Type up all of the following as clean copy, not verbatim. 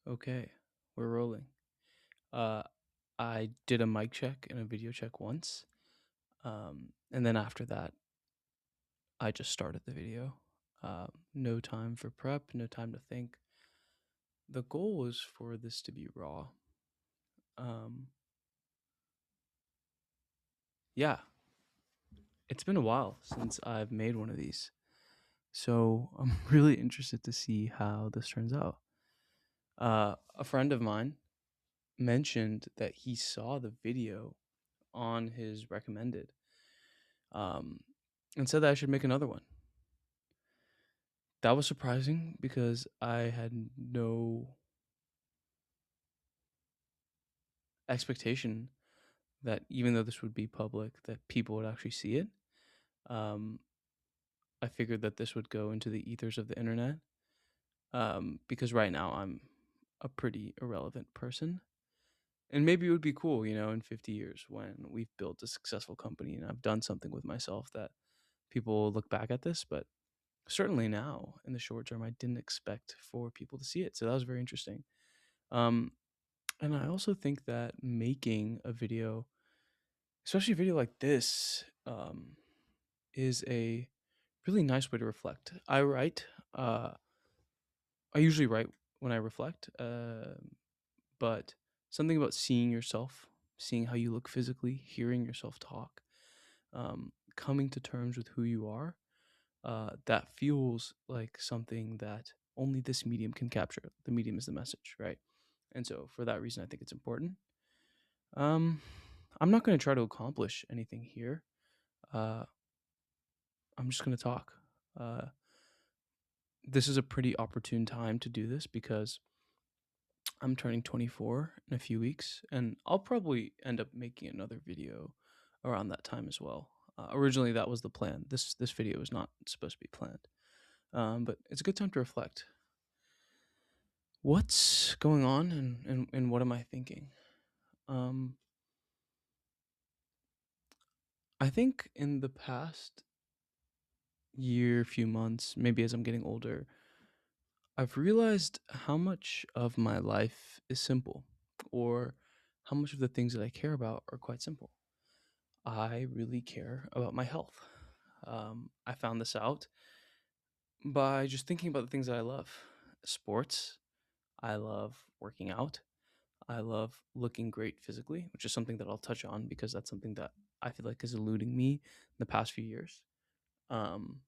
Okay, we're rolling. Uh, I did a mic check and a video check once, and then after that, I just started the video. No time for prep, no time to think. The goal was for this to be raw. Um, yeah, it's been a while since I've made one of these, so I'm really interested to see how this turns out. A friend of mine mentioned that he saw the video on his recommended, um, and said that I should make another one. That was surprising because I had no expectation that even though this would be public, that people would actually see it. Um, I figured that this would go into the ethers of the internet, because right now I'm a pretty irrelevant person. And maybe it would be cool, in 50 years when we've built a successful company and I've done something with myself that people will look back at this. But certainly now, in the short term, I didn't expect for people to see it. So that was very interesting. Um, And I also think that making a video, especially a video like this, is a really nice way to reflect. Uh, I usually write when I reflect, but something about seeing yourself, seeing how you look physically, hearing yourself talk, coming to terms with who you are, that feels like something that only this medium can capture. The medium is the message, right? And so for that reason, I think it's important. Um, I'm not gonna try to accomplish anything here. Uh, I'm just gonna talk. Uh, this is a pretty opportune time to do this because I'm turning 24 in a few weeks, and I'll probably end up making another video around that time as well. Originally, that was the plan. This video was not supposed to be planned, but it's a good time to reflect. What's going on, and what am I thinking? Um, I think in the past year, few months, maybe as I'm getting older, I've realized how much of my life is simple, or how much of the things that I care about are quite simple. I really care about my health. I found this out by just thinking about the things that I love: sports. I love working out. I love looking great physically, which is something that I'll touch on because that's something that I feel like is eluding me in the past few years. Um,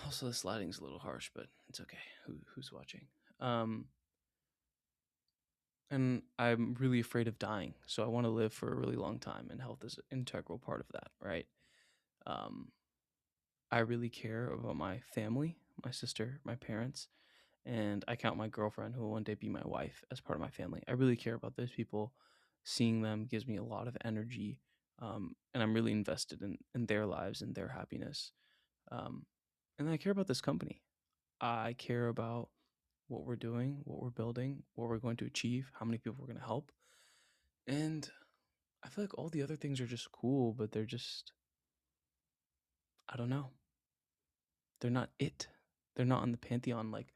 Also, the sliding's a little harsh, but it's okay. Who's watching? Um, and I'm really afraid of dying, so I want to live for a really long time, and health is an integral part of that, right? Um, I really care about my family, my sister, my parents, and I count my girlfriend, who will one day be my wife, as part of my family. I really care about those people. Seeing them gives me a lot of energy, and I'm really invested in their lives and their happiness. Um, and I care about this company. I care about what we're doing, what we're building, what we're going to achieve, how many people we're going to help. And I feel like all the other things are just cool, but they're just, I don't know. They're not it. They're not on the pantheon like,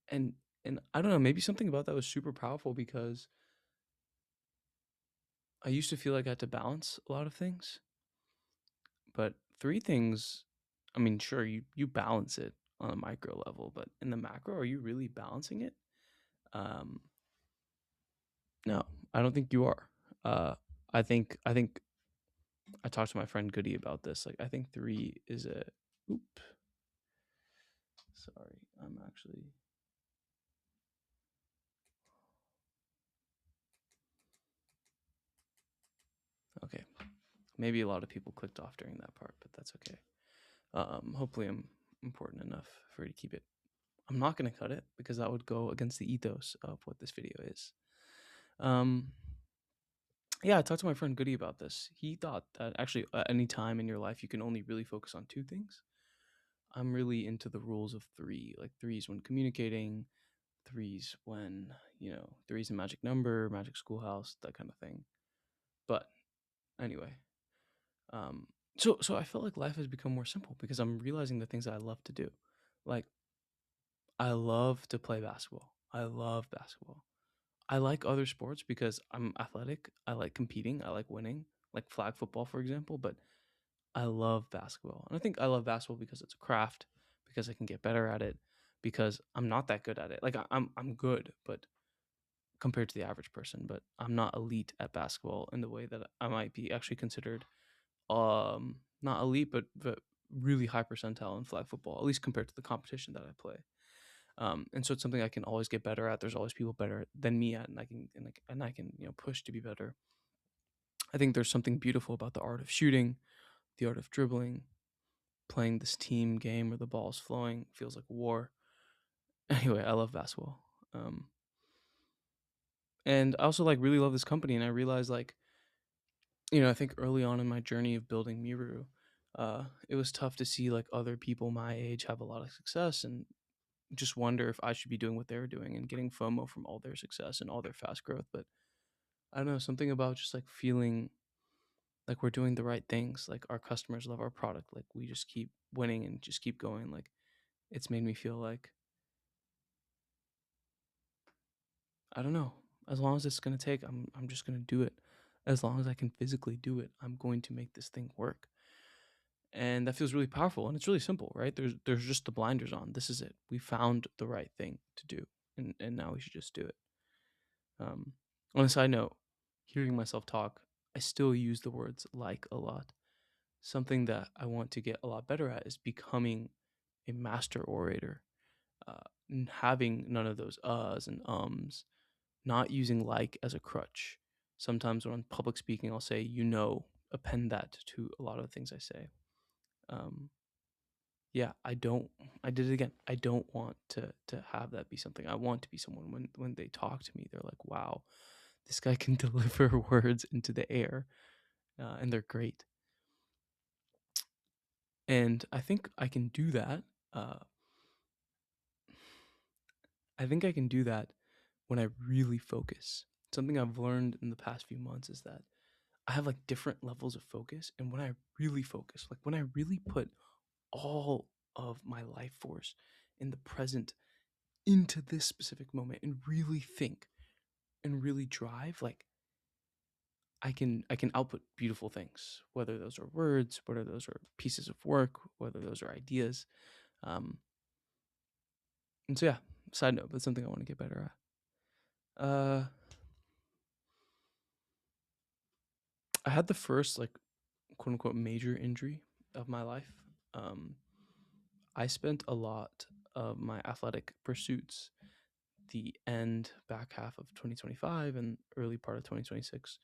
and and I don't know, maybe something about that was super powerful because I used to feel like I had to balance a lot of things, but three things, I mean, sure, you balance it on a micro level, but in the macro, are you really balancing it? Um, no, I don't think you are. Uh, I think I talked to my friend Goody about this. Like, I think three is a. Oop. Sorry, I'm actually. Okay. Maybe a lot of people clicked off during that part, but that's okay. Hopefully, I'm important enough for you to keep it. I'm not going to cut it because that would go against the ethos of what this video is. Um, yeah, I talked to my friend Goody about this. He thought that actually at any time in your life, you can only really focus on two things. I'm really into the rules of three, like threes when communicating, threes when, three's a magic number, magic schoolhouse, that kind of thing. But anyway, so I felt like life has become more simple because I'm realizing the things that I love to do. Like, I love to play basketball. I love basketball. I like other sports because I'm athletic. I like competing. I like winning, like flag football, for example. But I love basketball. And I think I love basketball because it's a craft, because I can get better at it, because I'm not that good at it. Like I'm good, but compared to the average person, but I'm not elite at basketball in the way that I might be actually considered not elite, but really high percentile in flag football, at least compared to the competition that I play. And so it's something I can always get better at. There's always people better than me at, and I can push to be better. I think there's something beautiful about the art of shooting, the art of dribbling, playing this team game where the ball's flowing, feels like war. Anyway, I love basketball. And I also like really love this company, and I realized like, I think early on in my journey of building Miru, it was tough to see like other people my age have a lot of success and just wonder if I should be doing what they're doing and getting FOMO from all their success and all their fast growth. But I don't know, something about just like feeling like we're doing the right things, like our customers love our product, like we just keep winning and just keep going. Like it's made me feel like, I don't know, as long as it's gonna take, I'm just gonna do it. As long as I can physically do it, I'm going to make this thing work. And that feels really powerful, and it's really simple, right? There's just the blinders on. This is it. We found the right thing to do, and now we should just do it. Um, on a side note, hearing myself talk, I still use the words like a lot. Something that I want to get a lot better at is becoming a master orator, having none of those uhs and ums, not using like as a crutch. Sometimes when I'm public speaking, I'll say, append that to a lot of the things I say. Um, yeah, I did it again. I don't want to have that be something. I want to be someone when they talk to me, they're like, wow, this guy can deliver words into the air, and they're great. And I think I can do that. Uh, I think I can do that when I really focus. Something I've learned in the past few months is that I have like different levels of focus, and when I really focus, like when I really put all of my life force in the present into this specific moment and really think and really drive, like I can output beautiful things, whether those are words, whether those are pieces of work, whether those are ideas. um and so yeah, side note, that's something I want to get better at. I had the first like quote unquote major injury of my life. um I spent a lot of my athletic pursuits, the end back half of 2025 and early part of 2026,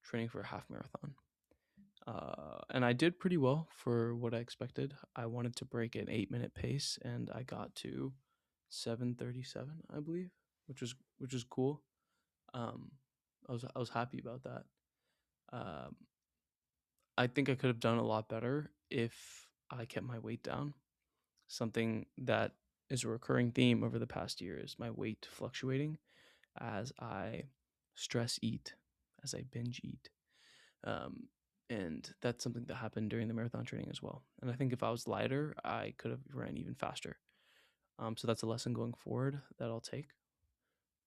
training for a half marathon. And I did pretty well for what I expected. I wanted to break an 8 minute pace, and I got to 7:37, I believe, which is cool. Um, I was happy about that. Um, I think I could have done a lot better if I kept my weight down. Something that is a recurring theme over the past year is my weight fluctuating as I stress eat, as I binge eat. Um, and that's something that happened during the marathon training as well. And I think if I was lighter, I could have ran even faster. So that's a lesson going forward that I'll take.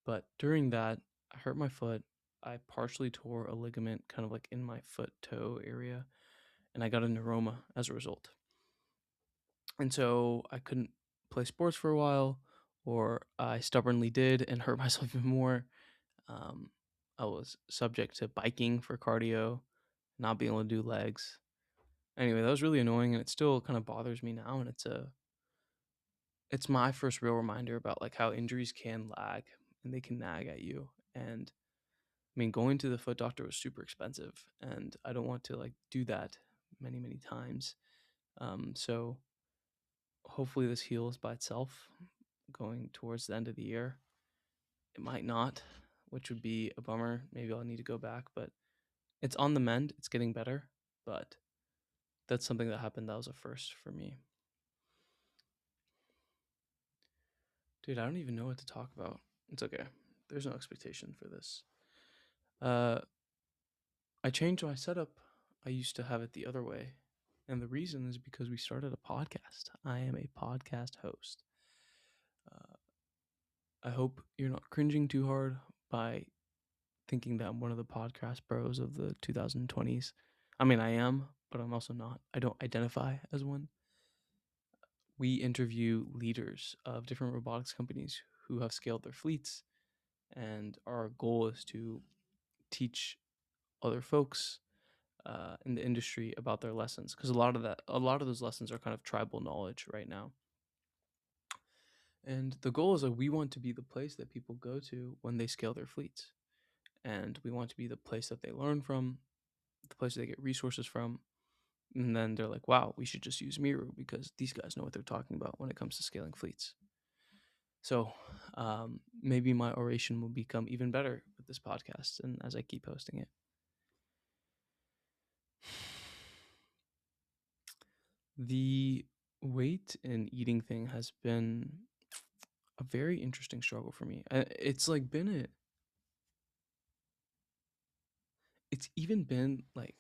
But during that, I hurt my foot. I partially tore a ligament kind of like in my foot toe area, and I got a neuroma as a result. And so I couldn't play sports for a while, or I stubbornly did and hurt myself even more. Um, I was subject to biking for cardio, not being able to do legs. Anyway, that was really annoying, and it still kind of bothers me now. And it's my first real reminder about like how injuries can lag and they can nag at you. And I mean, going to the foot doctor was super expensive, and I don't want to like do that many times. So hopefully this heals by itself going towards the end of the year. It might not, which would be a bummer. Maybe I'll need to go back, but it's on the mend. It's getting better, but that's something that happened that was a first for me. Dude, I don't even know what to talk about. It's okay. There's no expectation for this. Uh, I changed my setup. I used to have it the other way. And the reason is because we started a podcast. I am a podcast host. I hope you're not cringing too hard by thinking that I'm one of the podcast bros of the 2020s. I mean, I am, but I'm also not. I don't identify as one. We interview leaders of different robotics companies who have scaled their fleets, and our goal is to teach other folks in the industry about their lessons, because a lot of those lessons are kind of tribal knowledge right now. And the goal is that we want to be the place that people go to when they scale their fleets, and we want to be the place that they learn from, the place they get resources from, and then they're like, "Wow, we should just use Miru because these guys know what they're talking about when it comes to scaling fleets." So maybe my oration will become even better with this podcast, and as I keep posting it. The weight and eating thing has been a very interesting struggle for me. It's like been a it's even been like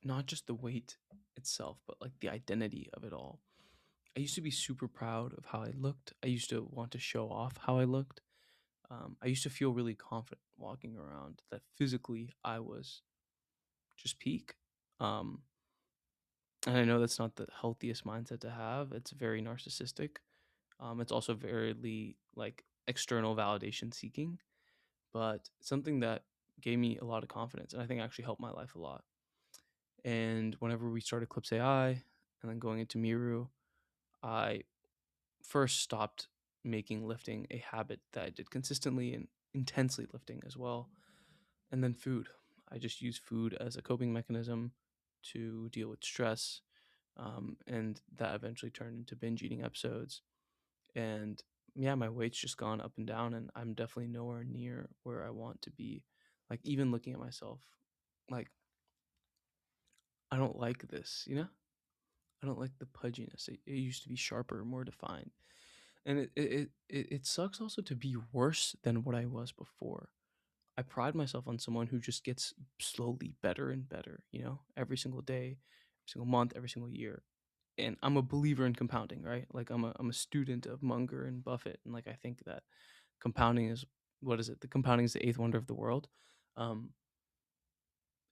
not just the weight itself, but like the identity of it all. I used to be super proud of how I looked. I used to want to show off how I looked. I used to feel really confident walking around that physically I was just peak. Um, and I know that's not the healthiest mindset to have. It's very narcissistic. It's also very like external validation seeking, but something that gave me a lot of confidence and I think actually helped my life a lot. And whenever we started Eclipse AI and then going into Miru, I first stopped making lifting a habit that I did consistently and intensely lifting as well. And then food. I just use food as a coping mechanism to deal with stress. And that eventually turned into binge eating episodes. And yeah, my weight's just gone up and down, and I'm definitely nowhere near where I want to be. Like, even looking at myself, like, I don't like this, you know? I don't like the pudginess. It used to be sharper, more defined. And it sucks also to be worse than what I was before. I pride myself on someone who just gets slowly better and better, you know, every single day, every single month, every single year. And I'm a believer in compounding, right? Like I'm a student of Munger and Buffett, and like I think that compounding is what is it? The compounding is the eighth wonder of the world. Um,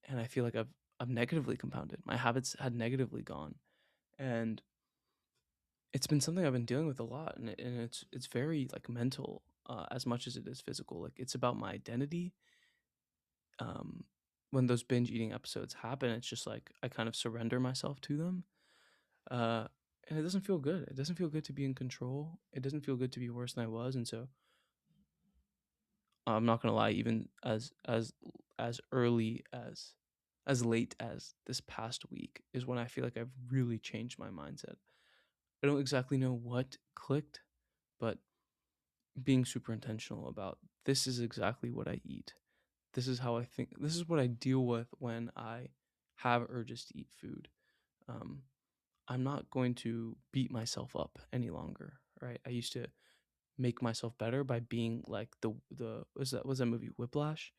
and I feel like I've negatively compounded. My habits had negatively gone, and it's been something I've been dealing with a lot, and it's very like mental as much as it is physical. Like it's about my identity. Um, when those binge eating episodes happen, it's just like I kind of surrender myself to them, uh, and it doesn't feel good. It doesn't feel good to be in control. It doesn't feel good to be worse than I was, and so I'm not gonna lie. Even as early as late as this past week is when I feel like I've really changed my mindset. I don't exactly know what clicked, but being super intentional about this is exactly what I eat. This is how I think. This is what I deal with when I have urges to eat food. Um, I'm not going to beat myself up any longer, right? I used to make myself better by being like the was that movie Whiplash,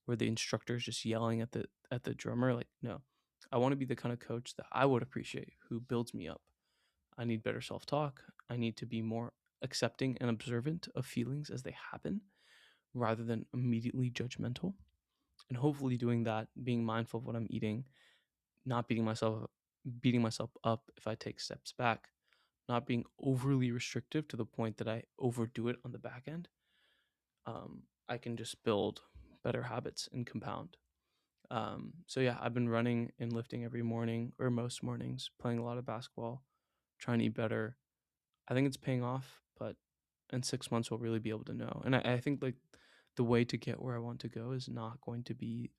where the instructor is just yelling at the drummer. Like, no, I want to be the kind of coach that I would appreciate, who builds me up. I need better self talk. I need to be more accepting and observant of feelings as they happen rather than immediately judgmental. And hopefully doing that, being mindful of what I'm eating, not beating myself up if I take steps back, not being overly restrictive to the point that I overdo it on the back end. I can just build better habits and compound. So yeah, I've been running and lifting every morning or most mornings, playing a lot of basketball, trying to eat better. I think it's paying off, but in 6 months we'll really be able to know. And I think like the way to get where I want to go is not going to be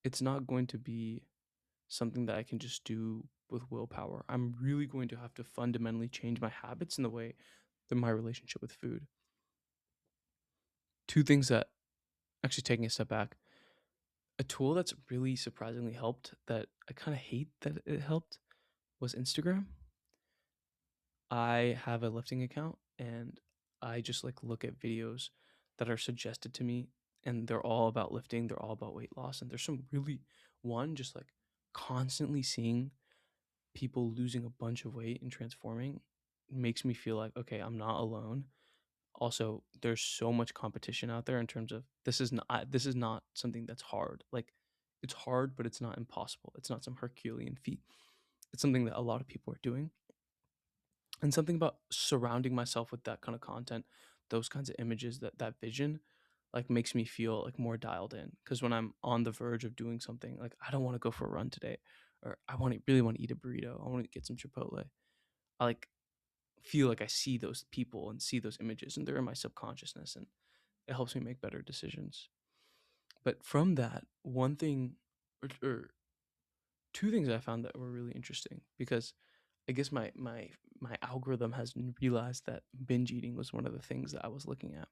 it's not going to be something that I can just do with willpower. I'm really going to have to fundamentally change my habits in the way that my relationship with food. Two things that actually taking a step back, a tool that's really surprisingly helped that I kind of hate that it helped was Instagram. I have a lifting account and I just like look at videos that are suggested to me and they're all about lifting, they're all about weight loss and there's some really one just like constantly seeing people losing a bunch of weight and transforming. makes me feel like, okay, I'm not alone. Also, there's so much competition out there in terms of this is not something that's hard. Like, it's hard, but it's not impossible. It's not some Herculean feat. It's something that a lot of people are doing. And something about surrounding myself with that kind of content, those kinds of images, that vision, like, makes me feel like more dialed in. Because when I'm on the verge of doing something, like, I don't want to go for a run today, or I want to really want to eat a burrito, I want to get some Chipotle. I like feel like I see those people and see those images, and they're in my subconsciousness, and it helps me make better decisions. But from that, one thing, or two things I found that were really interesting, because I guess my algorithm has realized that binge eating was one of the things that I was looking at.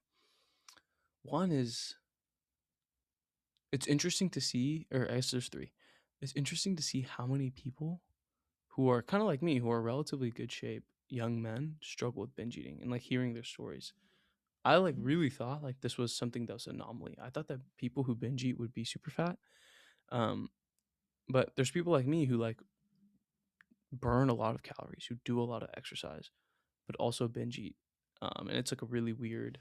One is, it's interesting to see, or I guess there's three. It's interesting to see how many people who are kind of like me, who are relatively good shape, young men, struggle with binge eating, and like hearing their stories. I like really thought like this was something that was an anomaly. I thought that people who binge eat would be super fat. Um, but there's people like me who like burn a lot of calories, who do a lot of exercise, but also binge eat. And it's like a really weird.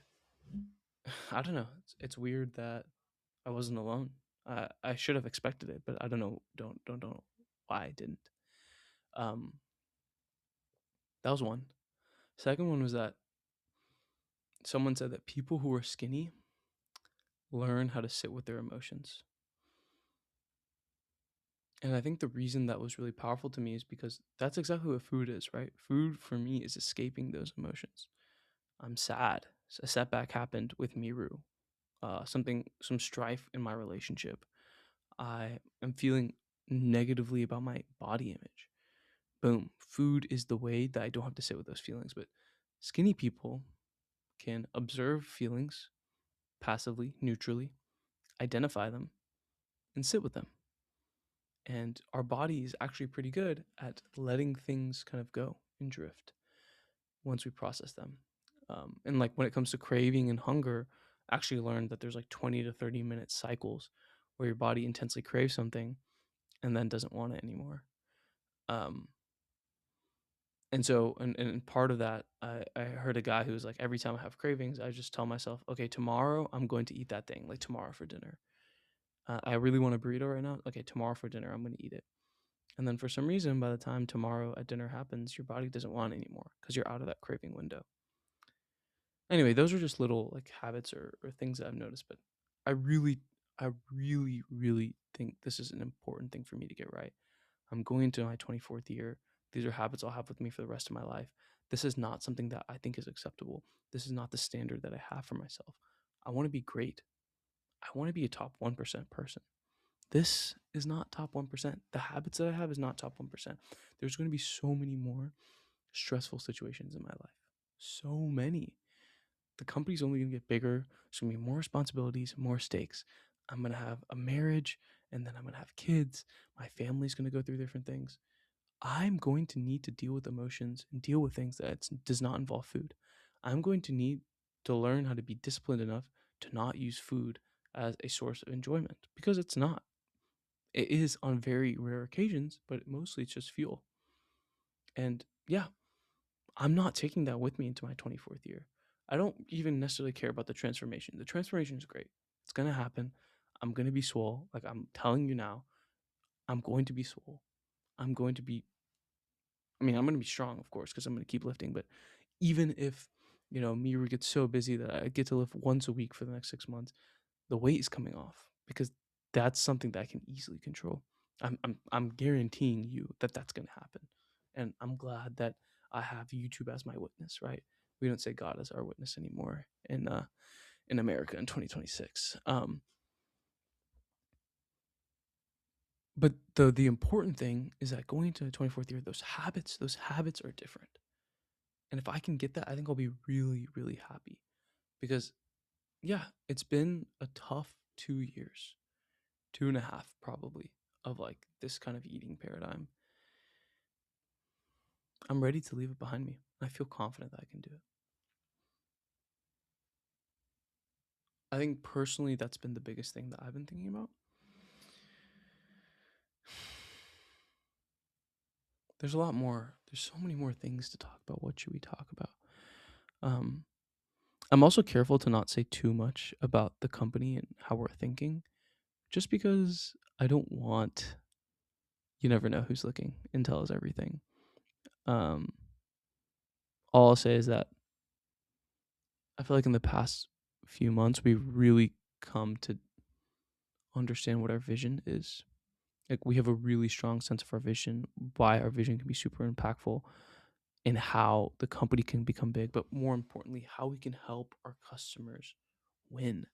I don't know. It's weird that I wasn't alone. I should have expected it, but I don't know. Don't know why I didn't. Um, that was one. Second one was that someone said that people who are skinny learn how to sit with their emotions. And I think the reason that was really powerful to me is because that's exactly what food is, right? Food for me is escaping those emotions. I'm sad. A setback happened with Miru. Some strife in my relationship. I am feeling negatively about my body image. Boom. Food is the way that I don't have to sit with those feelings. But skinny people can observe feelings passively, neutrally, identify them, and sit with them. And our body is actually pretty good at letting things kind of go and drift once we process them. And like when it comes to craving and hunger, I actually learned that there's like 20 to 30-minute cycles where your body intensely craves something and then doesn't want it anymore. Um, and part of that, I heard a guy who was like, every time I have cravings, I just tell myself, okay, tomorrow I'm going to eat that thing, like tomorrow for dinner. I really want a burrito right now. Okay, tomorrow for dinner, I'm going to eat it. And then for some reason, by the time tomorrow at dinner happens, your body doesn't want it anymore because you're out of that craving window. Anyway, those are just little like habits or things that I've noticed, but I really, I really, really think this is an important thing for me to get right. I'm going into my 24th year. These are habits I'll have with me for the rest of my life. This is not something that I think is acceptable. This is not the standard that I have for myself. I want to be great. I want to be a top 1% person. This is not top 1%. The habits that I have is not top 1%. There's going to be so many more stressful situations in my life. So many. The company's only going to get bigger. There's going to be more responsibilities, more stakes. I'm going to have a marriage, and then I'm going to have kids. My family's going to go through different things. I'm going to need to deal with emotions and deal with things that does not involve food. I'm going to need to learn how to be disciplined enough to not use food as a source of enjoyment, because it's not. It is on very rare occasions, but mostly it's just fuel. And yeah, I'm not taking that with me into my 24th year. I don't even necessarily care about the transformation. The transformation is great. It's going to happen. I'm going to be swole. Like I'm telling you now, I'm going to be swole. I'm going to be, I'm going to be strong, of course, because I'm going to keep lifting. But even if, Miru gets so busy that I get to lift once a week for the next 6 months, the weight is coming off because that's something that I can easily control. I'm guaranteeing you that that's going to happen. And I'm glad that I have YouTube as my witness, right? We don't say God as our witness anymore in America in 2026. But the important thing is that going into the 24th year, those habits are different. And if I can get that, I think I'll be really, really happy. Because yeah, it's been a tough 2 years, 2.5 probably, of like this kind of eating paradigm. I'm ready to leave it behind me. I feel confident that I can do it. I think personally that's been the biggest thing that I've been thinking about. There's a lot more there's so many more things to talk about. What should we talk about? Um, I'm also careful to not say too much about the company and how we're thinking, just because I don't want, you never know who's looking. Intel is everything. Um, all I'll say is that I feel like in the past few months, we've really come to understand what our vision is. Like, we have a really strong sense of our vision, why our vision can be super impactful, and how the company can become big, but more importantly, how we can help our customers win.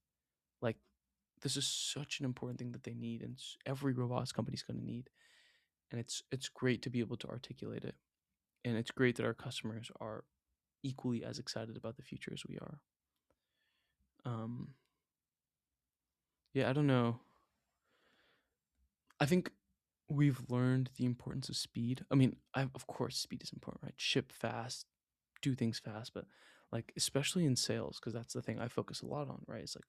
Like, this is such an important thing that they need, and every robotics company is going to need. And it's great to be able to articulate it, and it's great that our customers are equally as excited about the future as we are. Um, yeah, I don't know. I think we've learned the importance of speed. I mean, of course, speed is important, right? Ship fast, do things fast, but like especially in sales, because that's the thing I focus a lot on, right? It's like,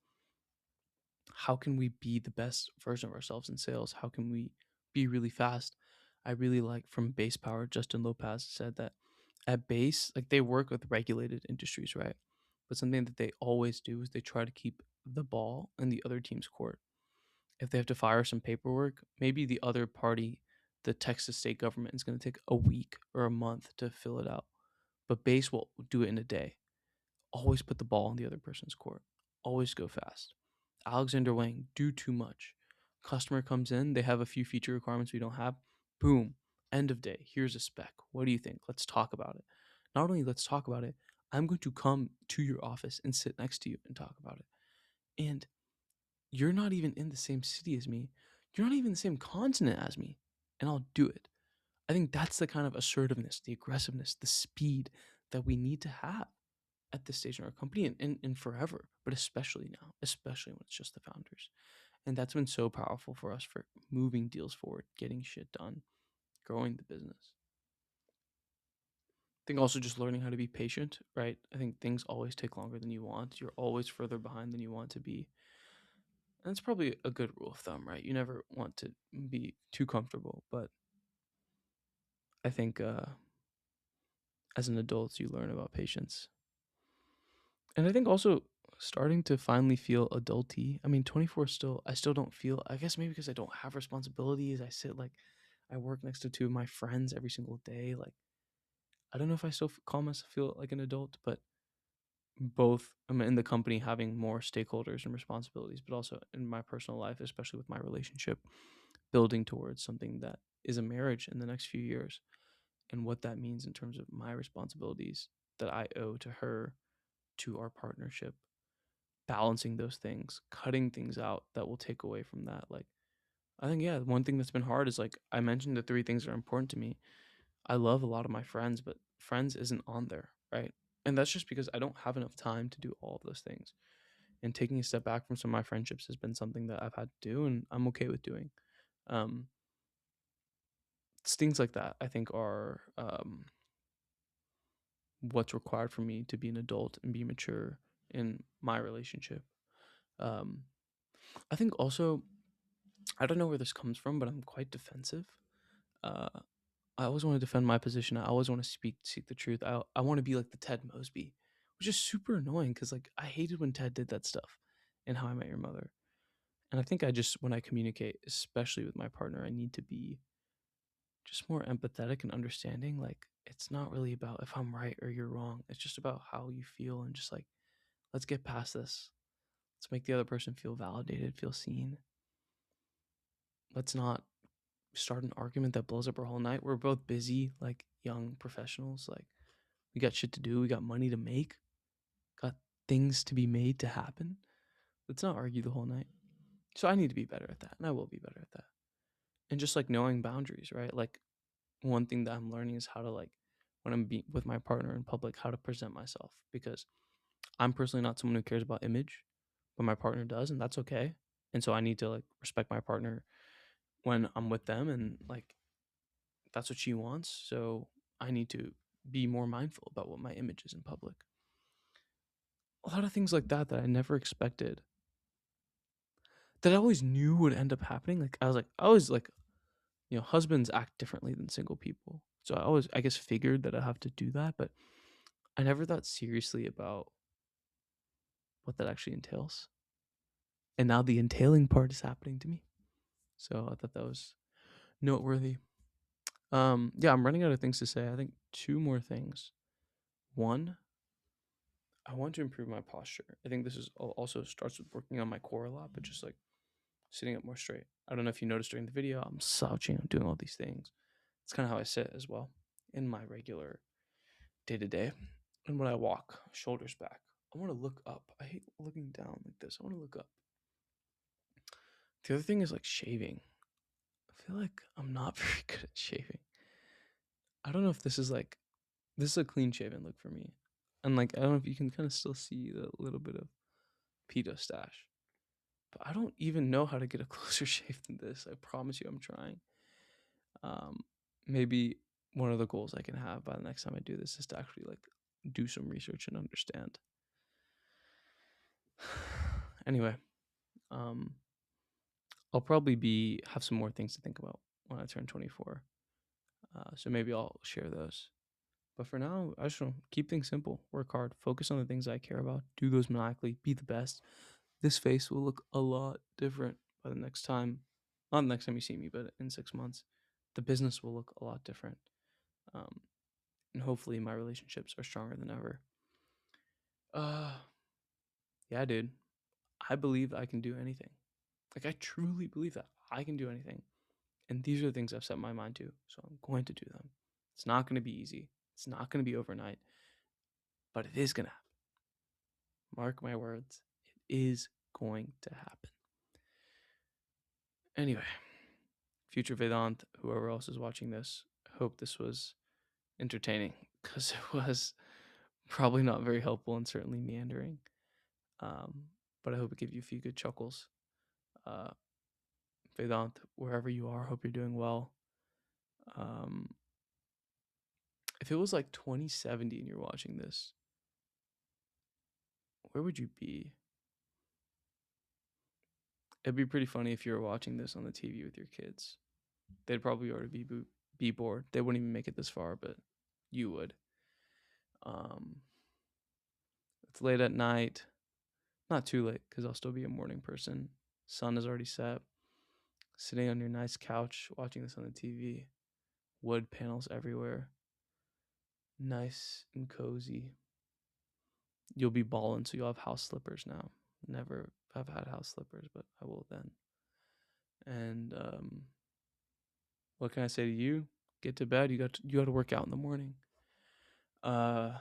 how can we be the best version of ourselves in sales? How can we be really fast? I really like from Base Power, Justin Lopez said that at Base, like they work with regulated industries, right? But something that they always do is they try to keep the ball in the other team's court. If they have to fire some paperwork, maybe the other party, the Texas state government, is going to take a week or a month to fill it out. But Base will do it in a day. Always put the ball in the other person's court. Always go fast. Alexander Wang, do too much. Customer comes in, they have a few feature requirements we don't have. Boom. End of day. Here's a spec. What do you think? Let's talk about it. Not only let's talk about it, I'm going to come to your office and sit next to you and talk about it. And you're not even in the same city as me. You're not even in the same continent as me. And I'll do it. I think that's the kind of assertiveness, the aggressiveness, the speed that we need to have at this stage in our company and forever, but especially now, especially when it's just the founders. And that's been so powerful for us for moving deals forward, getting shit done, growing the business. I think also just learning how to be patient, right? I think things always take longer than you want. You're always further behind than you want to be. And that's probably a good rule of thumb, right? You never want to be too comfortable, but I think as an adult, you learn about patience. And I think also starting to finally feel adulty. I mean, 24 still, I still don't feel, I guess maybe because I don't have responsibilities. I work next to two of my friends every single day. Like, I don't know if I still call myself feel like an adult, but both I'm in the company having more stakeholders and responsibilities, but also in my personal life, especially with my relationship, building towards something that is a marriage in the next few years and what that means in terms of my responsibilities that I owe to her, to our partnership, balancing those things, cutting things out that will take away from that. Like, I think, yeah, one thing that's been hard is like I mentioned the three things that are important to me. I love a lot of my friends, but friends isn't on there, right? And that's just because I don't have enough time to do all of those things. And taking a step back from some of my friendships has been something that I've had to do and I'm okay with doing. Um, it's things like that I think are what's required for me to be an adult and be mature in my relationship. Um, I think also, I don't know where this comes from, but I'm quite defensive. Uh, I always want to defend my position. I always want to seek the truth. I want to be like the Ted Mosby, which is super annoying because like I hated when Ted did that stuff in How I Met Your Mother. And I think I just when I communicate, especially with my partner, I need to be just more empathetic and understanding. Like it's not really about if I'm right or you're wrong. It's just about how you feel and just like let's get past this. Let's make the other person feel validated, feel seen. Let's not start an argument that blows up our whole night. We're both busy, like young professionals. Like we got shit to do. We got money to make. Got things to be made to happen. Let's not argue the whole night. So I need to be better at that, and I will be better at that. And just like knowing boundaries, right? Like one thing that I'm learning is how to like when with my partner in public, how to present myself because I'm personally not someone who cares about image, but my partner does, and that's okay. And so I need to like respect my partner when I'm with them, and like that's what she wants. So I need to be more mindful about what my image is in public. A lot of things like that that I never expected, that I always knew would end up happening. Like I was like, husbands act differently than single people. So I always, I guess, figured that I have to do that, but I never thought seriously about what that actually entails. And now the entailing part is happening to me. So I thought that was noteworthy. Yeah, I'm running out of things to say. I think two more things. One, I want to improve my posture. I think this is also starts with working on my core a lot, but just like sitting up more straight. I don't know if you noticed during the video, I'm slouching, I'm doing all these things. It's kind of how I sit as well in my regular day to day. And when I walk, shoulders back, I want to look up. I hate looking down like this. I want to look up. The other thing is like shaving. I feel like I'm not very good at shaving. I don't know if this is like, this is a clean shaven look for me. And like, I don't know if you can kind of still see the little bit of pedo stash. But I don't even know how to get a closer shave than this. I promise you I'm trying. Um, Maybe one of the goals I can have by the next time I do this is to actually like do some research and understand. Anyway, um, I'll probably be have some more things to think about when I turn 24. So maybe I'll share those. But for now, I just want to keep things simple, work hard, focus on the things I care about, do those maniacally, be the best. This face will look a lot different by the next time. Not the next time you see me, but in 6 months, the business will look a lot different. Um, and hopefully my relationships are stronger than ever. Uh, yeah, dude, I believe I can do anything. Like, I truly believe that I can do anything. And these are the things I've set my mind to. So I'm going to do them. It's not going to be easy. It's not going to be overnight, but it is going to happen. Mark my words. It is going to happen. Anyway, future Vedant, whoever else is watching this, I hope this was entertaining because it was probably not very helpful and certainly meandering. Um, but I hope it gave you a few good chuckles. Uh, Vedant, wherever you are, hope you're doing well. Um, if it was like 2070 and you're watching this, where would you be? It'd be pretty funny if you were watching this on the TV with your kids. They'd probably already be bored. They wouldn't even make it this far, but you would. Um, it's late at night. Not too late because I'll still be a morning person. Sun is already set. Sitting on your nice couch watching this on the TV. Wood panels everywhere. Nice and cozy. You'll be ballin', so you'll have house slippers now. Never have had house slippers, but I will then. And what can I say to you? Get to bed. You got to work out in the morning. Uh,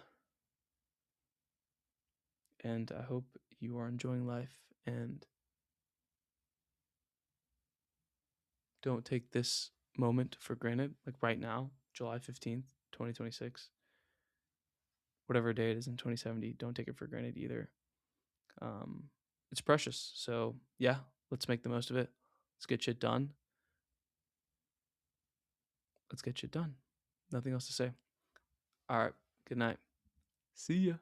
and I hope you are enjoying life and don't take this moment for granted. Like right now, July 15th, 2026, whatever day it is in 2070, don't take it for granted either. Um, it's precious. So, yeah, let's make the most of it. Let's get shit done. Let's get shit done. Nothing else to say. All right. Good night. See ya.